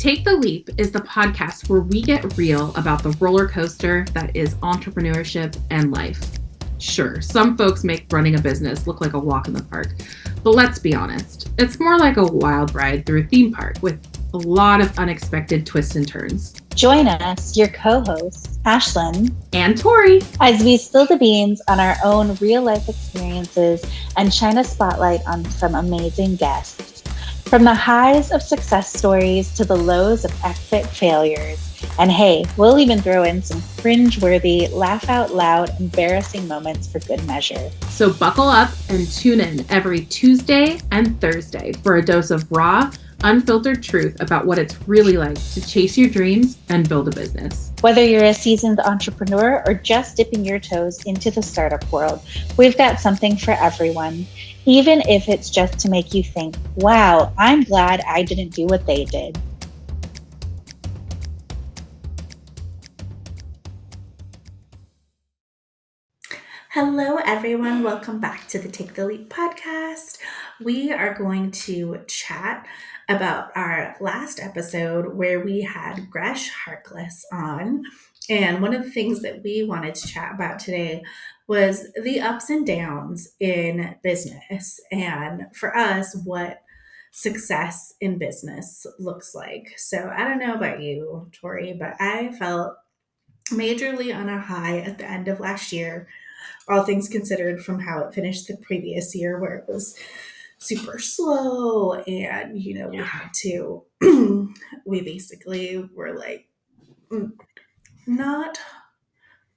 Take the Leap is the podcast where we get real about the roller coaster that is entrepreneurship and life. Sure, some folks make running a business look like a walk in the park, but let's be honest, it's more like a wild ride through a theme park with a lot of unexpected twists and turns. Join us, your co-hosts, Ashlan and Tory, as we spill the beans on our own real-life experiences and shine a spotlight on some amazing guests. From the highs of success stories to the lows of epic failures. And hey, we'll even throw in some cringe-worthy, laugh-out-loud, embarrassing moments for good measure. So buckle up and tune in every Tuesday and Thursday for a dose of raw, unfiltered truth about what it's really like to chase your dreams and build a business. Whether you're a seasoned entrepreneur or just dipping your toes into the startup world, we've got something for everyone. Even if it's just to make you think, wow, I'm glad I didn't do what they did. Hello, everyone. Welcome back to the Take the Leap podcast. We are going to chat about our last episode where we had Gresh Harkless on. And one of the things that we wanted to chat about today was the ups and downs in business. And for us, what success in business looks like. So I don't know about you, Tori, but I felt majorly on a high at the end of last year, all things considered, from how it finished the previous year where it was super slow and, we had to, we basically were like not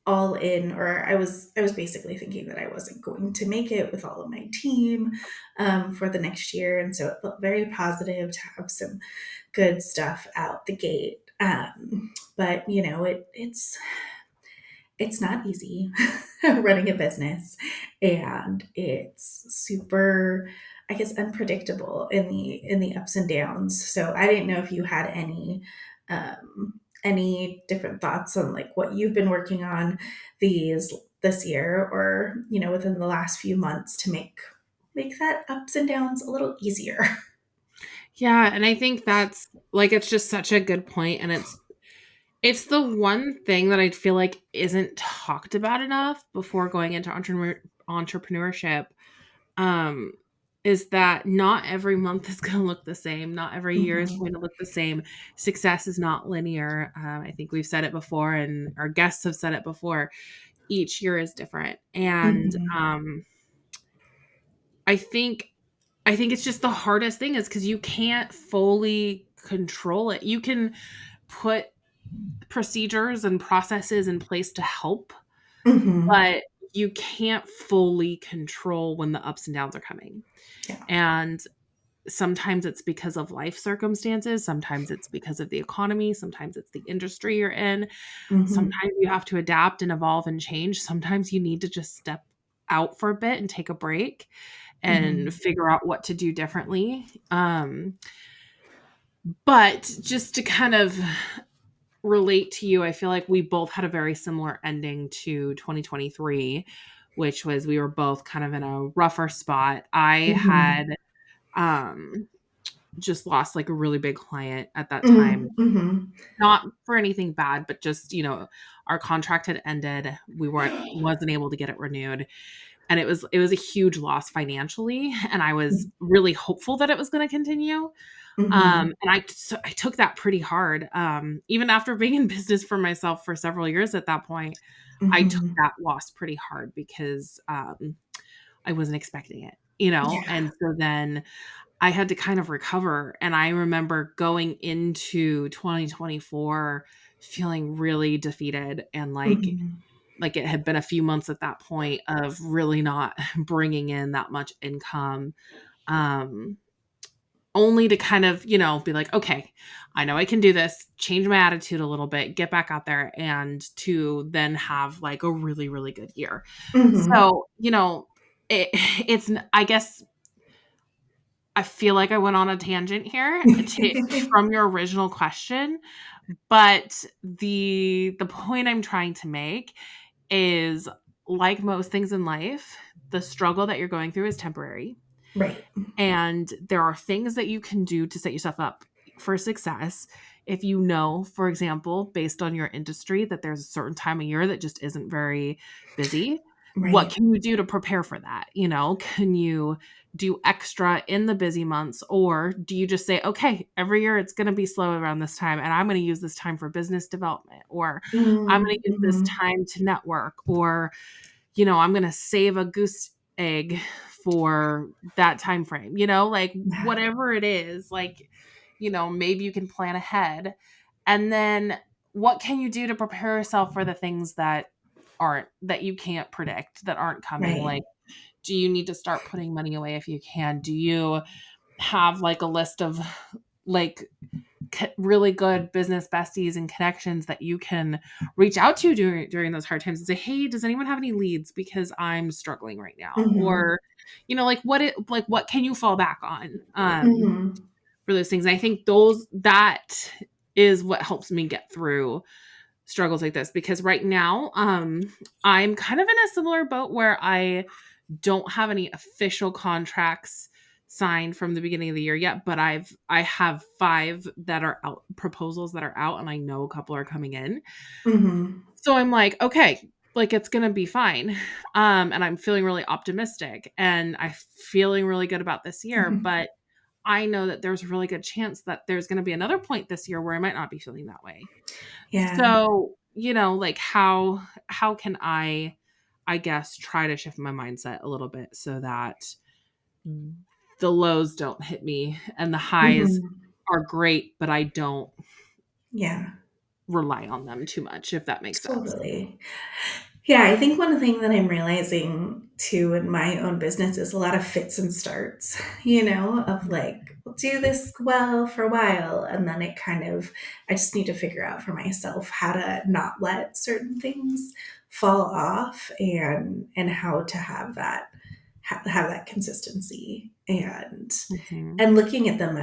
all in, or I was basically thinking that I wasn't going to make it with all of my team for the next year. And so it felt very positive to have some good stuff out the gate. But it's not easy running a business, and it's super, I guess, unpredictable in the ups and downs. So I didn't know if you had any different thoughts on like what you've been working on this year, or within the last few months to make that ups and downs a little easier. Yeah, and I think that's like, it's just such a good point, and it's the one thing that I feel like isn't talked about enough before going into entrepreneurship, is that not every month is going to look the same. Not every year is going to look the same. Success is not linear. I think we've said it before, and our guests have said it before. Each year is different. And I think it's just the hardest thing is because you can't fully control it. You can put procedures and processes in place to help, but you can't fully control when the ups and downs are coming. Yeah. And sometimes it's because of life circumstances. Sometimes it's because of the economy. Sometimes it's the industry you're in. Sometimes you have to adapt and evolve and change. Sometimes you need to just step out for a bit and take a break and figure out what to do differently. But just to kind of relate to you, I feel like we both had a very similar ending to 2023, which was we were both kind of in a rougher spot. I had just lost like a really big client at that time. Not for anything bad, but just, our contract had ended. We wasn't able to get it renewed. And it was a huge loss financially. And I was really hopeful that it was going to continue. And I took that pretty hard. Even after being in business for myself for several years at that point, I took that loss pretty hard because I wasn't expecting it, Yeah. And so then I had to kind of recover. And I remember going into 2024 feeling really defeated and like it had been a few months at that point of really not bringing in that much income. Only to kind of, be like, okay, I know I can do this, change my attitude a little bit, get back out there, and to then have like a really, really good year. So, it's, I guess, I feel like I went on a tangent here from your original question, but the point I'm trying to make is, like most things in life, the struggle that you're going through is temporary. Right. And there are things that you can do to set yourself up for success. If you know, for example, based on your industry, that there's a certain time of year that just isn't very busy, what Right. can you do to prepare for that? Can you do extra in the busy months, or do you just say, okay, every year it's going to be slow around this time and I'm going to use this time for business development, or I'm going to use this Mm-hmm. time to network, or I'm going to save a goose egg for that time frame, like Yeah. whatever it is, like, maybe you can plan ahead. And then what can you do to prepare yourself for the things that you can't predict, that aren't coming? Right. Like, do you need to start putting money away if you can? Do you have like a list of like really good business besties and connections that you can reach out to during those hard times and say, hey, does anyone have any leads, because I'm struggling right now? Mm-hmm. Or what can you fall back on Mm-hmm. for those things? And I think that is what helps me get through struggles like this, because right now I'm kind of in a similar boat where I don't have any official contracts signed from the beginning of the year yet, but I have 5 that are out, proposals that are out, and I know a couple are coming in. Mm-hmm. So I'm like, okay, like it's going to be fine. And I'm feeling really optimistic and I'm feeling really good about this year, Mm-hmm. but I know that there's a really good chance that there's going to be another point this year where I might not be feeling that way. Yeah. So, like how can I guess try to shift my mindset a little bit so that the lows don't hit me and the highs Mm-hmm. are great, but I don't Yeah. rely on them too much, if that makes sense. Totally. Yeah, I think one thing that I'm realizing too in my own business is a lot of fits and starts, of like, we'll do this well for a while. And then I just need to figure out for myself how to not let certain things fall off and how to have that consistency Mhm. and looking at them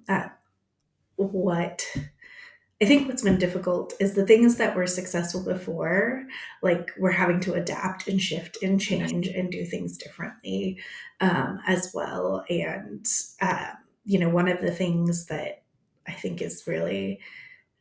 at what I think what's been difficult is the things that were successful before, like we're having to adapt and shift and Yes. change and do things differently as well. And, one of the things that I think is really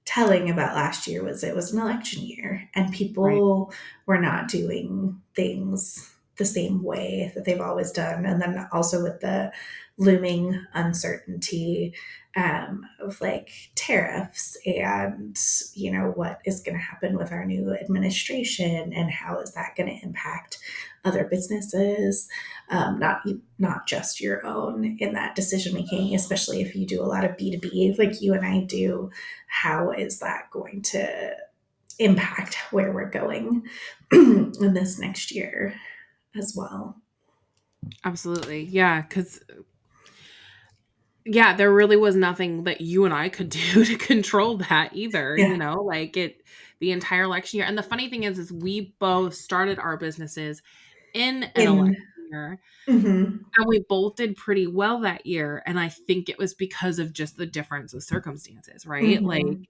telling about last year was it was an election year and Right. people were not doing things the same way that they've always done. And then also with the looming uncertainty of like tariffs and, what is going to happen with our new administration and how is that going to impact other businesses, not just your own in that decision making, especially if you do a lot of B2B like you and I do. How is that going to impact where we're going in this next year as well? Absolutely. Yeah, cuz yeah, there really was nothing that you and I could do to control that either, Yeah. like the entire election year. And the funny thing is we both started our businesses in an In election year, hmm and we both did pretty well that year. And I think it was because of just the difference of circumstances, right? Like, hmm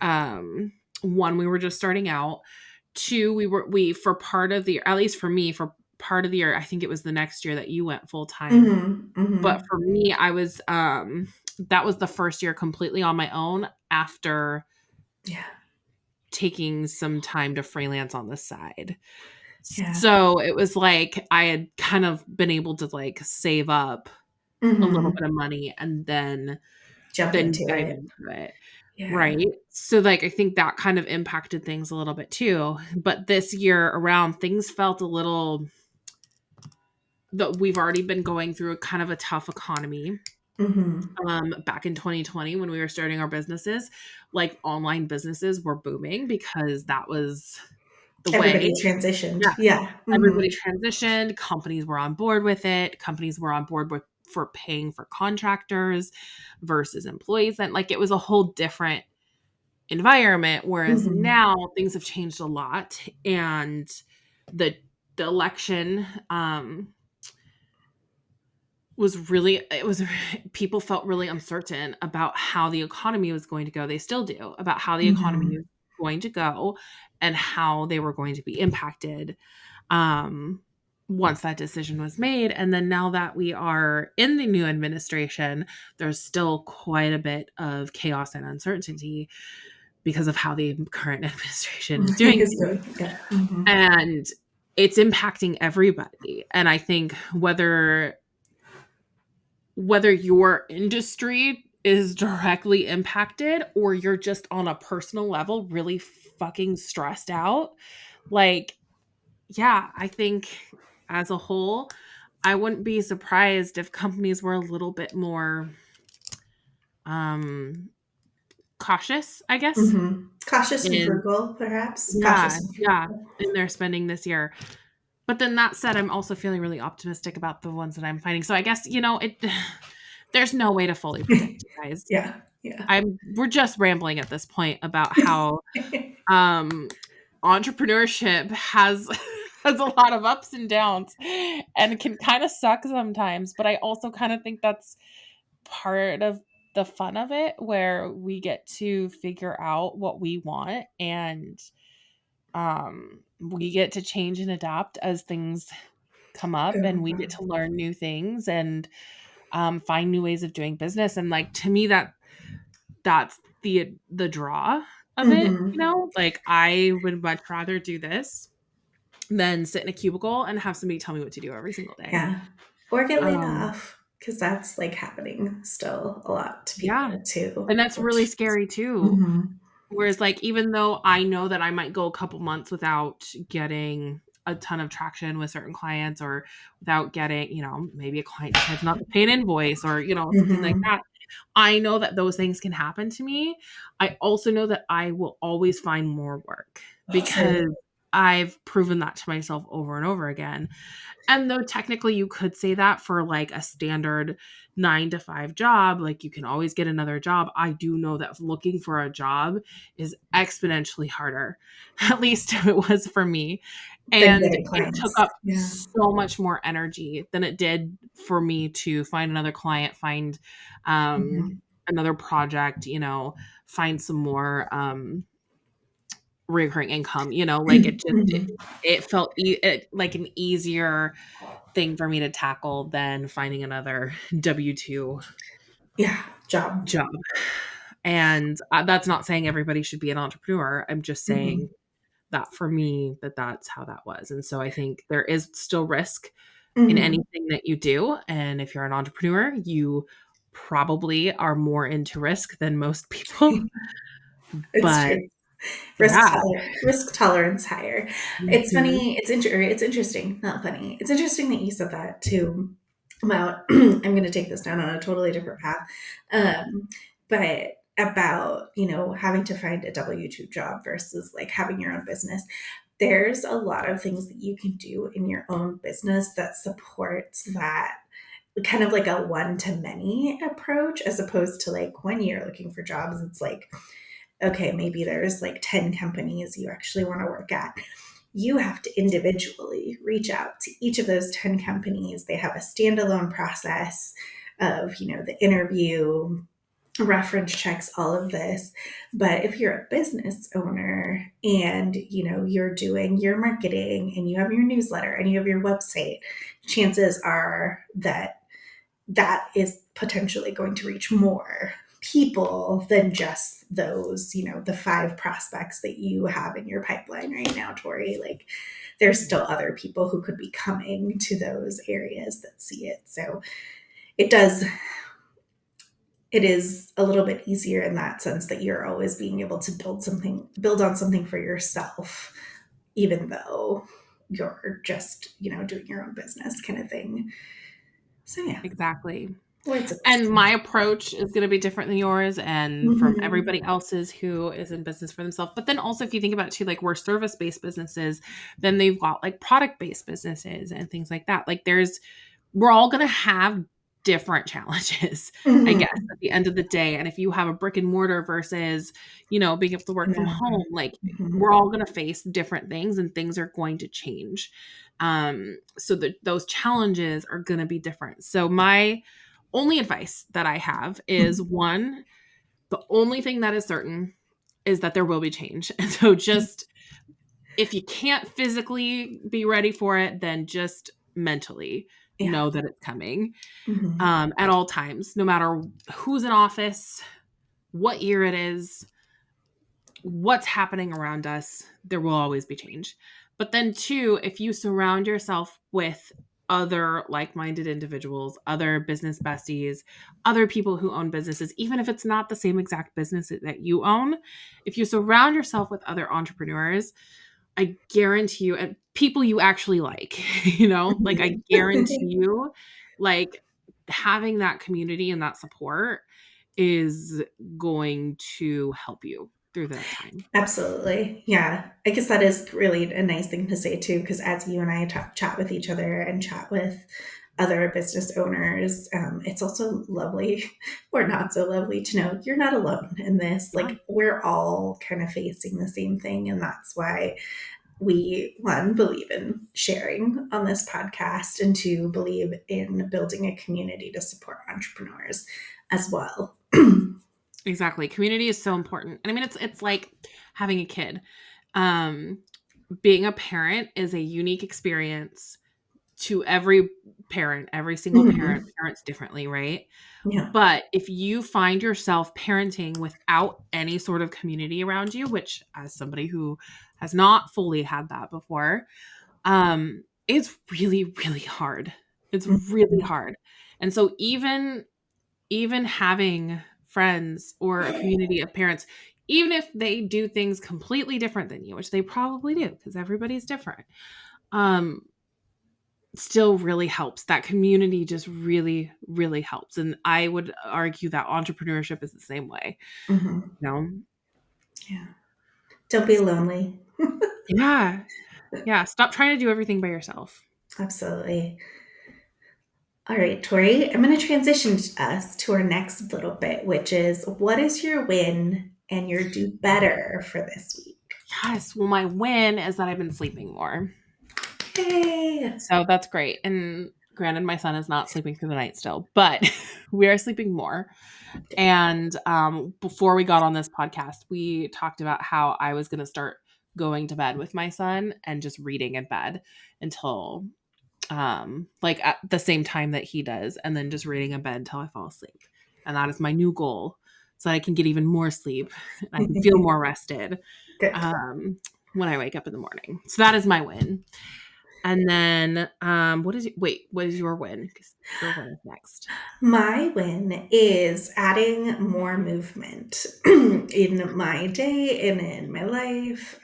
um, one, we were just starting out. Two, for part of the year, at least for me, for part of the year, I think it was the next year that you went full time. hmm But hmm for me, that was the first year completely on my own after Yeah. taking some time to freelance on the side. Yeah. So it was like I had kind of been able to like save up a little hmm bit of money and Jump then into dive it. into it. Yeah. Right? So, like, I think that kind of impacted things a little bit too. But this year around, things felt a little that we've already been going through a kind of a tough economy. hmm Back in 2020 when we were starting our businesses, like online businesses were booming because that was the way. Everybody transitioned. Yeah. Yeah. Everybody transitioned, companies were on board with it, companies were on board with for paying for contractors versus employees, and like it was a whole different environment, whereas hmm now things have changed a lot, and the the election was really it was people felt really uncertain about how the economy was going to go. They still do, about how the economy hmm is going to go and how they were going to be impacted. Um once that decision was made. And then now that we are in the new administration, there's still quite a bit of chaos and uncertainty because of how the current administration is doing things. Yeah. Mm-hmm. And it's impacting everybody. And I think whether your industry is directly impacted or you're just on a personal level really fucking stressed out, like, yeah, I think as a whole, I wouldn't be surprised if companies were a little bit more cautious, I guess. Mm-hmm. Cautious and In frugal, perhaps. Yeah, Cautious and yeah, frugal. in their spending this year. But then that said, I'm also feeling really optimistic about the ones that I'm finding. So I guess, there's no way to fully predict, you guys. Yeah. Yeah. We're just rambling at this point about how entrepreneurship has has a lot of ups and downs and can kind of suck sometimes, but I also kind of think that's part of the fun of it, where we get to figure out what we want, and we get to change and adapt as things come up, and we get to learn new things and find new ways of doing business. And like, to me, that's the draw of it, Mm-hmm. like, I would much rather do this than sit in a cubicle and have somebody tell me what to do every single day. Yeah. Or get laid Um, off, because that's like happening still a lot to yeah. people too. And that's really scary too. Mm-hmm. Whereas, like, even though I know that I might go a couple months without getting a ton of traction with certain clients, or without getting, maybe a client decides not to pay an invoice, or, something like Mm-hmm. that. I know that those things can happen to me. I also know that I will always find more work because True. I've proven that to myself over and over again. And though technically you could say that for like a standard 9 to 5 job, like you can always get another job, I do know that looking for a job is exponentially harder. At least it was for me. Then And getting it took clients. up Yeah. so much more energy than it did for me to find another client, find Mm-hmm. another project, find some more recurring income, like Mm-hmm. it felt like an easier thing for me to tackle than finding another W-2 Yeah. Job. job. And that's not saying everybody should be an entrepreneur. I'm just Mm-hmm. saying that for me, that's how that was. And so I think there is still risk in Mm-hmm. anything that you do. And if you're an entrepreneur, you probably are more into risk than most people. It's But true. yeah. Risk tolerance higher. It's Mhm. funny. It's interesting. Not funny. It's interesting that you said that too. About I'm going to take this down on a totally different path, but about having to find a W-2 job versus like having your own business. There's a lot of things that you can do in your own business that supports that kind of like a one to many approach, as opposed to like when you're looking for jobs, it's like, okay, maybe there's like 10 companies you actually want to work at. You have to individually reach out to each of those 10 companies. They have a standalone process of, the interview, reference checks, all of this. But if you're a business owner and, you're doing your marketing and you have your newsletter and you have your website, chances are that that is potentially going to reach more people than just those, the 5 prospects that you have in your pipeline right now, Tori. Like, there's still other people who could be coming to those areas that see it. So it does, it is a little bit easier in that sense that you're always being able to build on something for yourself, even though you're just, doing your own business kind of thing. So yeah, Exactly. words of And wisdom. my approach is going to be different than yours and from Mm-hmm. everybody else's who is in business for themselves. But then also, if you think about it too, like, we're service-based businesses, then they've got like product-based businesses and things like that. Like, we're all going to have different challenges, I guess, Mm-hmm. at the end of the day. And if you have a brick and mortar versus, being able to work from home, like, Mm-hmm. we're all going to face different things and things are going to change. So that those challenges are going to be different. So my only advice that I have is, one, the only thing that is certain is that there will be change. And so just if you can't physically be ready for it, then just mentally Yeah. know that it's coming at all times, no matter who's in office, what year it is, what's happening around us, there will always be change. But then, too, if you surround yourself with other like-minded individuals, other business besties, other people who own businesses, even if it's not the same exact business that you own, if you surround yourself with other entrepreneurs, I guarantee you, and people you actually like, like I guarantee you, like having that community and that support is going to help you through that time. Absolutely. Yeah. I guess that is really a nice thing to say too, because as you and I chat with each other and chat with other business owners, it's also lovely or not so lovely to know you're not alone in this. Yeah. Like we're all kind of facing the same thing. And that's why we, one, believe in sharing on this podcast, and two, believe in building a community to support entrepreneurs as well. Exactly. Community is so important. And I mean, it's like having a kid. Being a parent is a unique experience to every parent. Every single parent parents differently, right? Yeah. But if you find yourself parenting without any sort of community around you, which as somebody who has not fully had that before, it's really, really hard. It's really hard. And so even having friends or a community of parents, even if they do things completely different than you, which they probably do because everybody's different, still really helps. That community just really, really helps. And I would argue that entrepreneurship is the same way. Mm-hmm. You know? Yeah. Don't be lonely. Yeah. Yeah. Stop trying to do everything by yourself. Absolutely. All right, Tori, I'm going to transition us to our next little bit, which is what is your win and your do better for this week? Yes. Well, my win is that I've been sleeping more. Yay! So that's great. And granted, my son is not sleeping through the night still, but we are sleeping more. And before we got on this podcast, we talked about how I was going to start going to bed with my son and just reading in bed until like at the same time that he does, and then just reading in bed until I fall asleep. And that is my new goal, so I can get even more sleep and I can feel more rested Good. when I wake up in the morning. So that is my win. And then what is your win? 'Cause your win is next. My win is adding more movement in my day and in my life.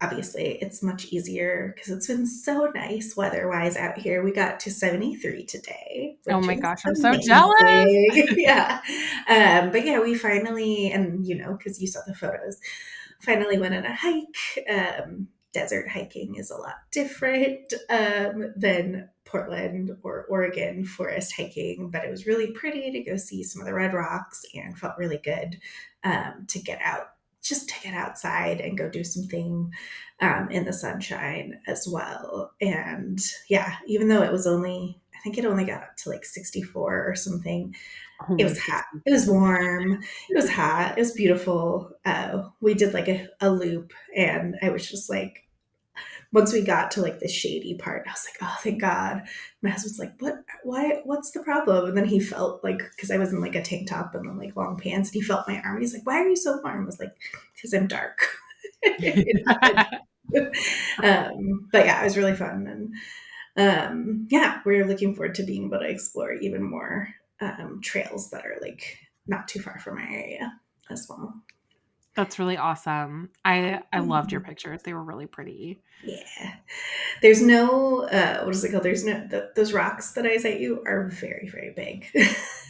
Obviously, it's much easier because it's been so nice weather-wise out here. We got to 73 today, Oh which my is gosh, I'm so jealous. amazing. Yeah. But yeah, we finally, and because you saw the photos, finally went on a hike. Desert hiking is a lot different than Portland or Oregon forest hiking, but it was really pretty to go see some of the red rocks and felt really good to get out, just to get outside and go do something in the sunshine as well. And yeah, even though it was only, I think it only got up to like 64 or something. It Only was hot. It was 64. warm. It was hot. It was beautiful. We did like a loop, and I was just like, once we got to like the shady part, I was like, oh, thank God. My husband's like, what? Why? What's the problem? And then he felt like, because I was in like a tank top and then like long pants, and he felt my arm. He's like, why are you so warm? I was like, because I'm dark. It happened. But yeah, it was really fun. And yeah, we're looking forward to being able to explore even more trails that are like not too far from our area as well. That's really awesome. I loved your pictures. They were really pretty. Yeah. There's no, what is it called? There's no, those rocks that I sent you are very, very big.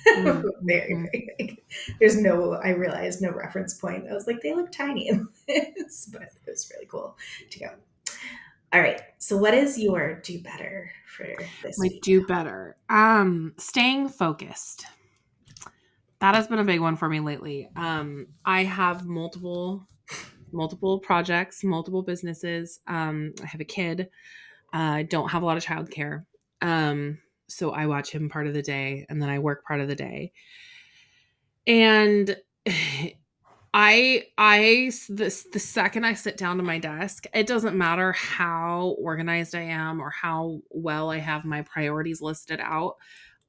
Mm-hmm. Very, very big. There's no, I realized no reference point. I was like, they look tiny in this, but it was really cool to go. All right. So what is your do better for this My week? do better. Staying focused. That has been a big one for me lately. I have multiple projects, multiple businesses. I have a kid. I don't have a lot of childcare. So I watch him part of the day and then I work part of the day. And The second I sit down to my desk, it doesn't matter how organized I am or how well I have my priorities listed out.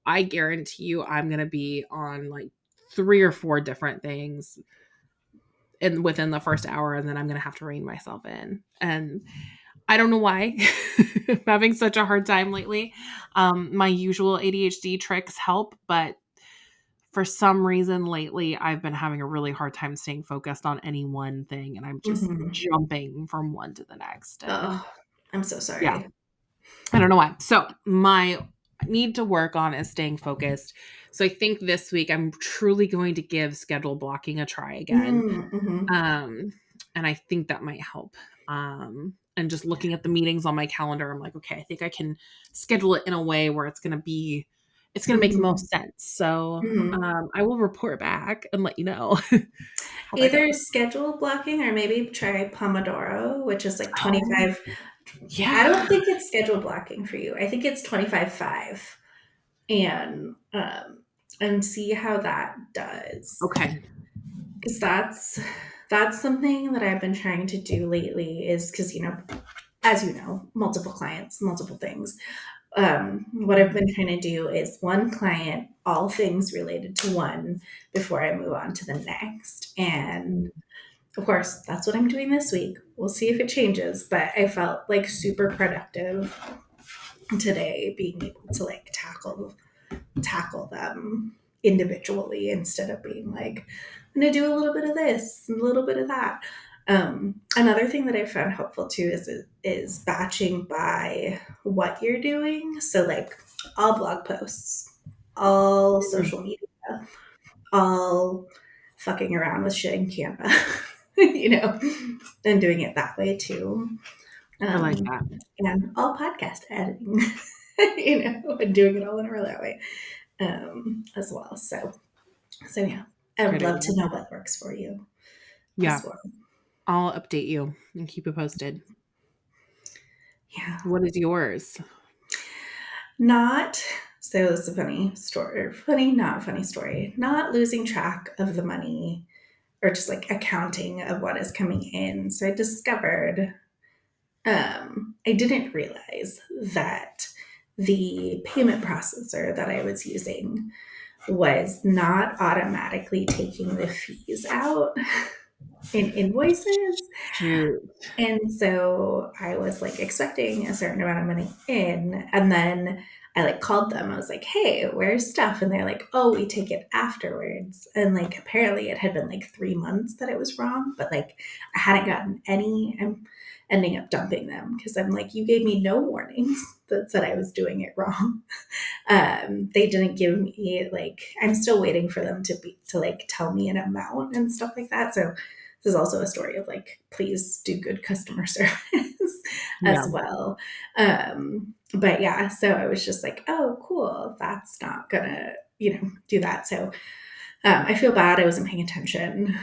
I guarantee you I'm going to be on like 3 or 4 different things within the first hour, and then I'm going to have to rein myself in. And I don't know why I'm having such a hard time lately. My usual ADHD tricks help, but for some reason lately, I've been having a really hard time staying focused on any one thing, and I'm just jumping from one to the next. And Oh, I'm so yeah, sorry. I don't know why. So my need to work on is staying focused. So I think this week I'm truly going to give schedule blocking a try again. And I think that might help. And just looking at the meetings on my calendar, I'm like, okay, I think I can schedule it in a way where it's going to make the most sense. So I will report back and let you know how that Either goes. schedule blocking or maybe try Pomodoro, which is like Oh, 25. I don't yeah. think it's schedule blocking for you. I think it's 25/5, and see how that does. Okay. Because that's something that I've been trying to do lately. Is because as you know, multiple clients, multiple things. What I've been trying to do is one client, all things related to one before I move on to the next. And of course, that's what I'm doing this week. We'll see if it changes, but I felt like super productive today being able to like tackle them individually instead of being like, I'm going to do a little bit of this and a little bit of that. Another thing that I found helpful too is batching by what you're doing. So like all blog posts, all social media, all fucking around with shit in Canva, and doing it that way too. I like that. And all podcast editing, and doing it all in a row that way as well. So yeah, I would Great love idea. to know what works for you Yeah. as well. I'll update you and keep you posted. Yeah. What is yours? So it's a funny story, not funny story, not losing track of the money or just like accounting of what is coming in. So I discovered, I didn't realize that the payment processor that I was using was not automatically taking the fees out in invoices. Shoot. And so I was like expecting a certain amount of money in. And then I like called them. I was like, hey, where's stuff? And they're like, oh, we take it afterwards. And like apparently it had been like 3 months that it was wrong, but like I hadn't gotten any. I'm ending up dumping them because I'm like, you gave me no warnings that said I was doing it wrong. They didn't give me like, I'm still waiting for them to like tell me an amount and stuff like that. So this is also a story of like, please do good customer service Yeah. as well. But yeah, so I was just like, oh, cool. That's not gonna, do that. So I feel bad. I wasn't paying attention.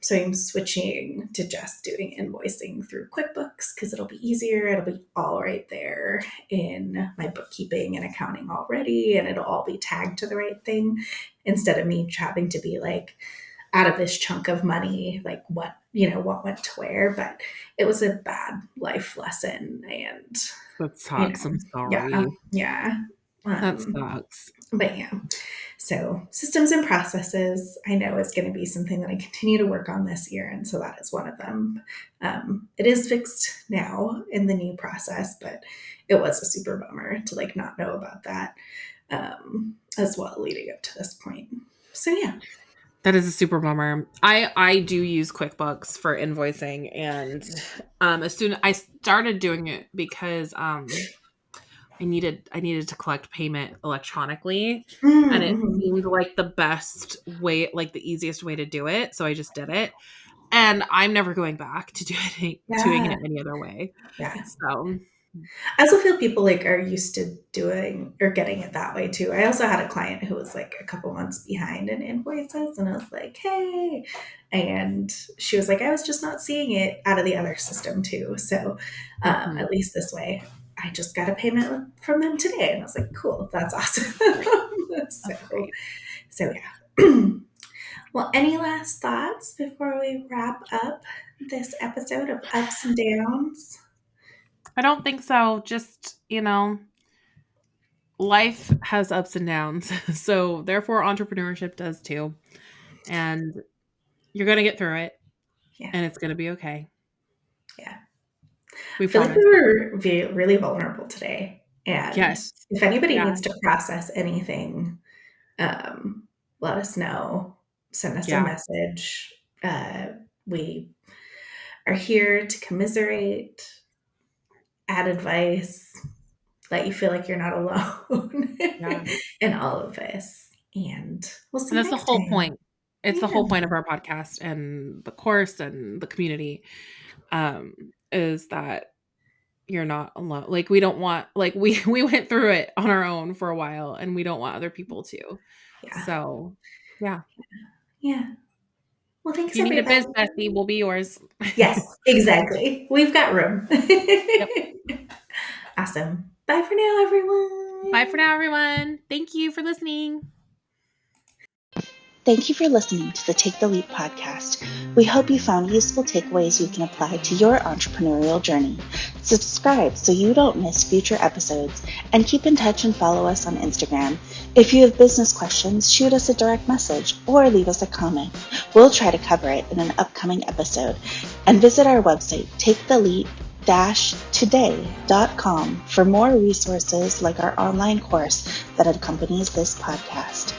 So I'm switching to just doing invoicing through QuickBooks because it'll be easier. It'll be all right there in my bookkeeping and accounting already, and it'll all be tagged to the right thing instead of me having to be like, out of this chunk of money, like what went to where. But it was a bad life lesson, and That sucks. I'm sorry. yeah. That sucks. But yeah, so systems and processes, I know is going to be something that I continue to work on this year, and so that is one of them. It is fixed now in the new process, but it was a super bummer to like not know about that as well leading up to this point. So yeah. That is a super bummer. I do use QuickBooks for invoicing, and as soon I started doing it because I needed to collect payment electronically, and it Mm-hmm. seemed like the best way, like the easiest way to do it. So I just did it, and I'm never going back to doing Yeah. it any other way. Yeah. So I also feel people like are used to doing or getting it that way too. I also had a client who was like a couple months behind in invoices, and I was like, hey. And she was like, I was just not seeing it out of the other system too. So at least this way, I just got a payment from them today. And I was like, cool, that's awesome. that's great. So yeah. Well, any last thoughts before we wrap up this episode of Ups and Downs? I don't think so. Just, life has ups and downs. So therefore entrepreneurship does too. And you're going to get through it Yeah. and it's going to be okay. Yeah. We I feel like promise. we were really vulnerable today. And Yes. if anybody Yeah. needs to process anything, let us know. Send us a Yeah. message. We are here to commiserate, add advice, let you feel like you're not alone Yeah. in all of this. And we'll see And you that's the next whole time. point. It's the Yeah. whole point of our podcast and the course and the community, is that you're not alone. Like we don't want, like we went through it on our own for a while and we don't want other people to. Yeah. So yeah. Yeah. Well, If thanks, you need a everybody. biz bestie, we'll be yours. Yes, exactly. We've got room. Yep. Awesome. Bye for now, everyone. Bye for now, everyone. Thank you for listening. Thank you for listening to the Take the Leap podcast. We hope you found useful takeaways you can apply to your entrepreneurial journey. Subscribe so you don't miss future episodes, and keep in touch and follow us on Instagram. If you have business questions, shoot us a direct message or leave us a comment. We'll try to cover it in an upcoming episode. And visit our website, taketheleap-today.com, for more resources like our online course that accompanies this podcast.